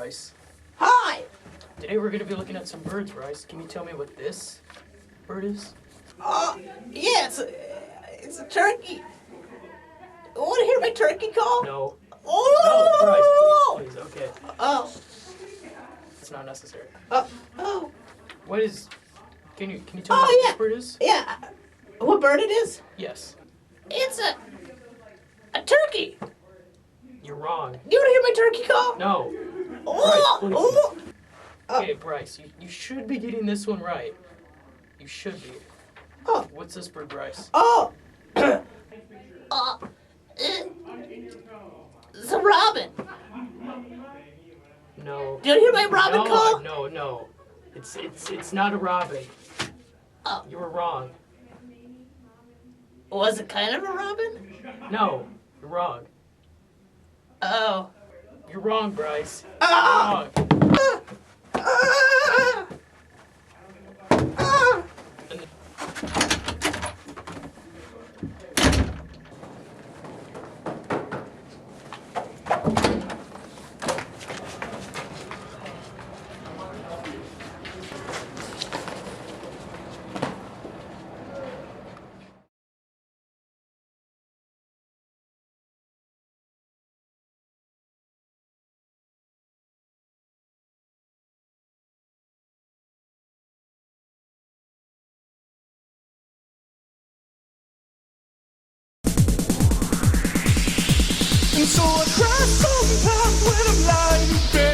Bryce. Hi! Today we're going to be looking at some birds, Bryce. Can you tell me what this bird is? Yeah, it's a turkey. Want to hear my turkey call? No. Oh! No, Bryce, please, okay. Oh. It's not necessary. Oh. What is... Can you tell me what this bird is? Yeah. What bird it is? Yes. It's a turkey. You're wrong. You want to hear my turkey call? No. Oh! Bryce, Oh! Okay, Bryce, you should be getting this one right. You should be. Oh. What's this bird, Bryce? Oh! It's a robin. No. Do you hear my robin call? No. It's not a robin. Oh. You were wrong. Was it kind of a robin? No, you're wrong. Oh. You're wrong, Bryce. Ah! You're wrong. And so I cry sometimes when I'm lying in bed.